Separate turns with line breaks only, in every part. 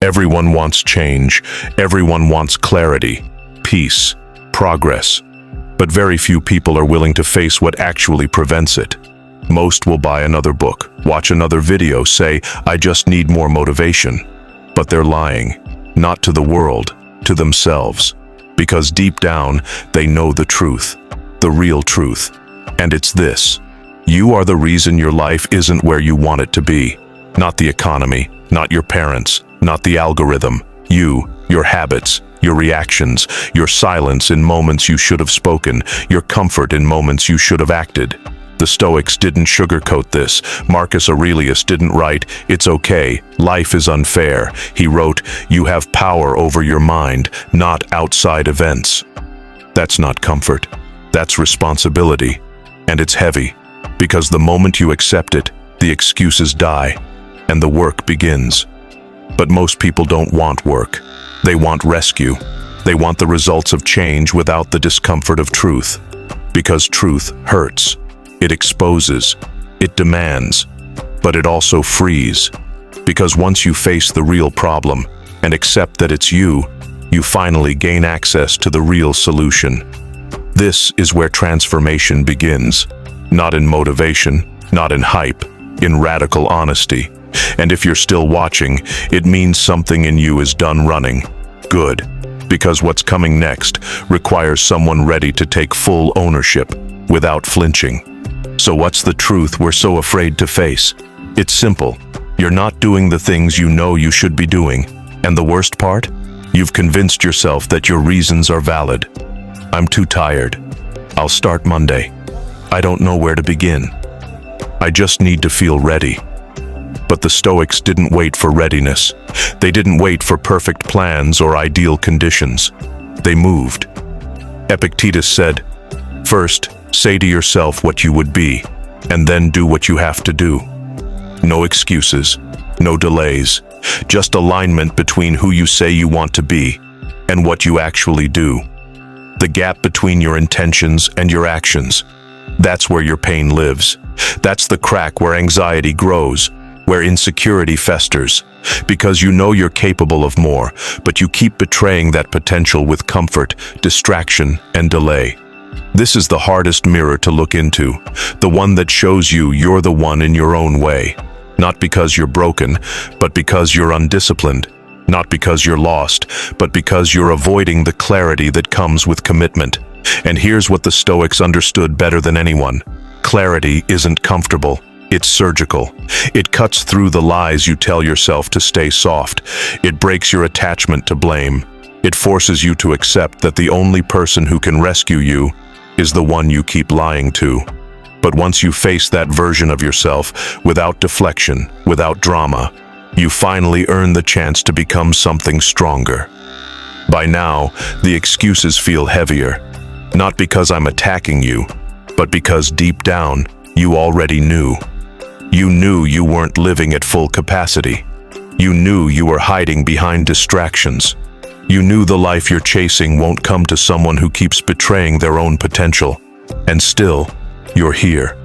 Everyone wants change. Everyone wants clarity, peace, progress. But very few people are willing to face what actually prevents it. Most will buy another book, watch another video, say, "I just need more motivation." But they're lying, not to the world, to themselves. Because deep down, they know the truth, the real truth. And it's this: you are the reason your life isn't where you want it to be. Not the economy, not your parents, not the algorithm. You, your habits, your reactions, your silence in moments you should have spoken, your comfort in moments you should have acted. The Stoics didn't sugarcoat this. Marcus Aurelius didn't write, "It's okay, life is unfair." He wrote, "You have power over your mind, not outside events." That's not comfort. That's responsibility. And it's heavy, because the moment you accept it, the excuses die, and the work begins. But most people don't want work. They want rescue. They want the results of change without the discomfort of truth. Because truth hurts. It exposes. It demands. But it also frees. Because once you face the real problem and accept that it's you finally gain access to the real solution. This is where transformation begins. Not in motivation, not in hype, in radical honesty. And if you're still watching, it means something in you is done running. Good. Because what's coming next requires someone ready to take full ownership without flinching. So what's the truth we're so afraid to face? It's simple. You're not doing the things you know you should be doing. And the worst part? You've convinced yourself that your reasons are valid. I'm too tired. I'll start Monday. I don't know where to begin. I just need to feel ready. But the Stoics didn't wait for readiness. They didn't wait for perfect plans or ideal conditions. They moved. Epictetus said, "First, say to yourself what you would be, and then do what you have to do." No excuses, no delays, just alignment between who you say you want to be and what you actually do. The gap between your intentions and your actions. That's where your pain lives. That's the crack where anxiety grows, where insecurity festers, because you know you're capable of more, but you keep betraying that potential with comfort, distraction, and delay. This is the hardest mirror to look into, the one that shows you're the one in your own way. Not because you're broken, but because you're undisciplined. Not because you're lost, but because you're avoiding the clarity that comes with commitment. And here's what the Stoics understood better than anyone. Clarity isn't comfortable. It's surgical. It cuts through the lies you tell yourself to stay soft. It breaks your attachment to blame. It forces you to accept that the only person who can rescue you is the one you keep lying to. But once you face that version of yourself, without deflection, without drama, you finally earn the chance to become something stronger. By now, the excuses feel heavier. Not because I'm attacking you, but because deep down, you already knew. You knew you weren't living at full capacity. You knew you were hiding behind distractions. You knew the life you're chasing won't come to someone who keeps betraying their own potential. And still, you're here.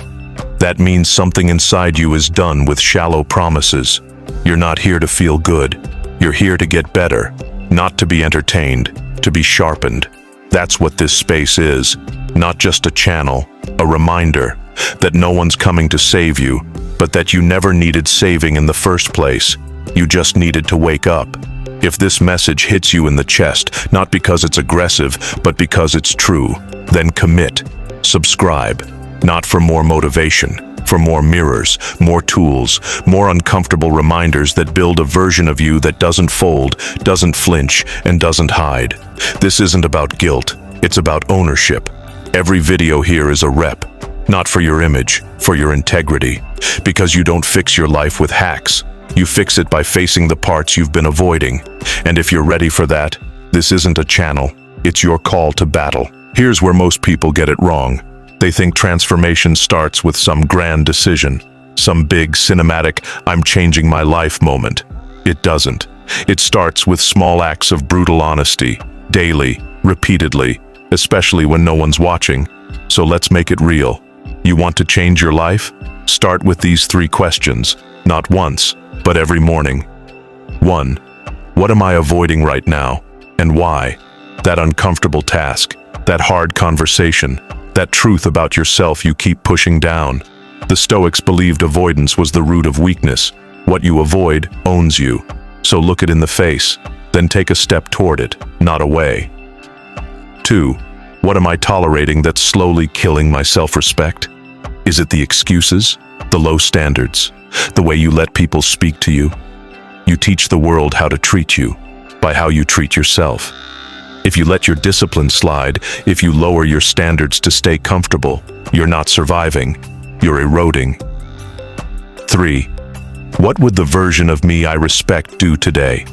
That means something inside you is done with shallow promises. You're not here to feel good. You're here to get better, not to be entertained, to be sharpened. That's what this space is. Not just a channel, a reminder that no one's coming to save you, but that you never needed saving in the first place. You just needed to wake up. If this message hits you in the chest, not because it's aggressive, but because it's true, then commit. Subscribe. Not for more motivation, for more mirrors, more tools, more uncomfortable reminders that build a version of you that doesn't fold, doesn't flinch, and doesn't hide. This isn't about guilt. It's about ownership. Every video here is a rep. Not for your image, for your integrity. Because you don't fix your life with hacks. You fix it by facing the parts you've been avoiding. And if you're ready for that, this isn't a channel. It's your call to battle. Here's where most people get it wrong. They think transformation starts with some grand decision, some big cinematic, "I'm changing my life" moment. It doesn't. It starts with small acts of brutal honesty, daily, repeatedly, especially when no one's watching. So let's make it real. You want to change your life? Start with these 3 questions, not once, but every morning. 1. What am I avoiding right now, and why? That uncomfortable task, that hard conversation, that truth about yourself you keep pushing down. The Stoics believed avoidance was the root of weakness. What you avoid owns you. So look it in the face, then take a step toward it, not away. 2. What am I tolerating that's slowly killing my self-respect? Is it the excuses, the low standards, the way you let people speak to you? You teach the world how to treat you, by how you treat yourself. If you let your discipline slide, if you lower your standards to stay comfortable, you're not surviving, you're eroding. 3. What would the version of me I respect do today?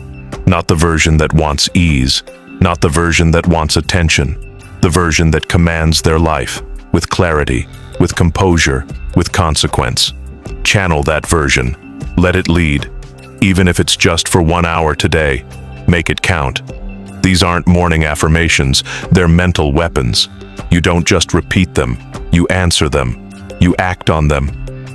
Not the version that wants ease, not the version that wants attention, the version that commands their life, with clarity, with composure, with consequence. Channel that version. Let it lead. Even if it's just for 1 hour today, make it count. These aren't morning affirmations, they're mental weapons. You don't just repeat them, you answer them, you act on them,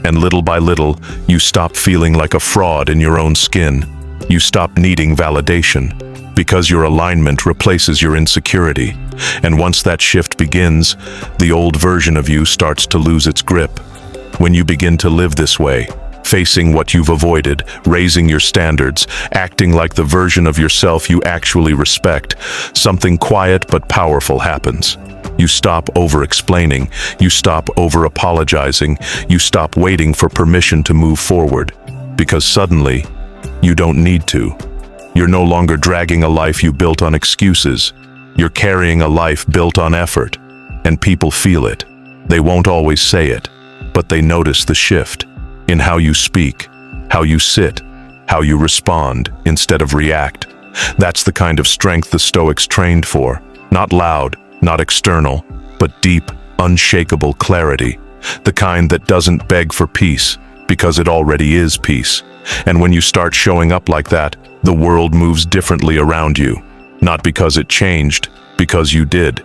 and little by little, you stop feeling like a fraud in your own skin. You stop needing validation, because your alignment replaces your insecurity. And once that shift begins, the old version of you starts to lose its grip. When you begin to live this way, facing what you've avoided, raising your standards, acting like the version of yourself you actually respect, something quiet but powerful happens. You stop over-explaining, you stop over-apologizing, you stop waiting for permission to move forward. Because suddenly, you don't need to. You're no longer dragging a life you built on excuses. You're carrying a life built on effort. And people feel it. They won't always say it, but they notice the shift in how you speak, how you sit, how you respond instead of react. That's the kind of strength the Stoics trained for. Not loud, not external, but deep, unshakable clarity. The kind that doesn't beg for peace, because it already is peace. And when you start showing up like that, the world moves differently around you. Not because it changed, because you did.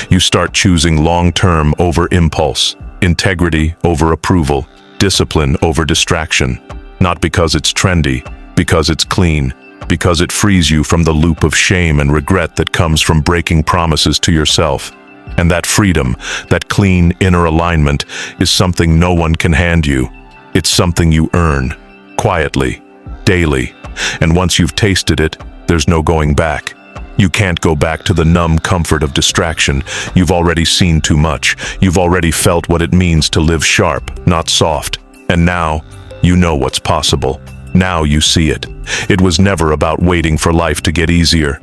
You start choosing long-term over impulse, integrity over approval, discipline over distraction. Not because it's trendy, because it's clean, because it frees you from the loop of shame and regret that comes from breaking promises to yourself. And that freedom, that clean inner alignment, is something no one can hand you. It's something you earn, quietly, daily. And once you've tasted it, there's no going back. You can't go back to the numb comfort of distraction. You've already seen too much. You've already felt what it means to live sharp, not soft. And now, you know what's possible. Now you see it. It was never about waiting for life to get easier.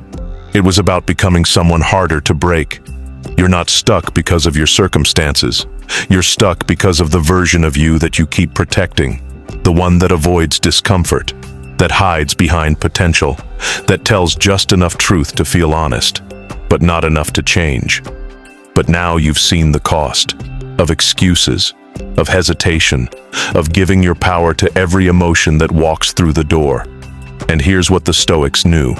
It was about becoming someone harder to break. You're not stuck because of your circumstances. You're stuck because of the version of you that you keep protecting. The one that avoids discomfort, that hides behind potential, that tells just enough truth to feel honest, but not enough to change. But now you've seen the cost of excuses, of hesitation, of giving your power to every emotion that walks through the door. And here's what the Stoics knew.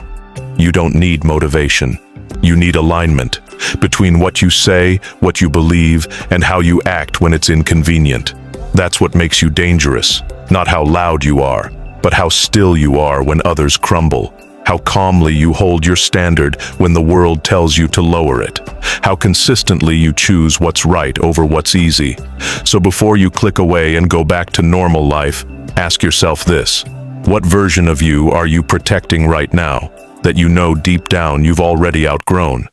You don't need motivation. You need alignment between what you say, what you believe, and how you act when it's inconvenient. That's what makes you dangerous. Not how loud you are, but how still you are when others crumble. How calmly you hold your standard when the world tells you to lower it. How consistently you choose what's right over what's easy. So before you click away and go back to normal life, ask yourself this. What version of you are you protecting right now that you know deep down you've already outgrown?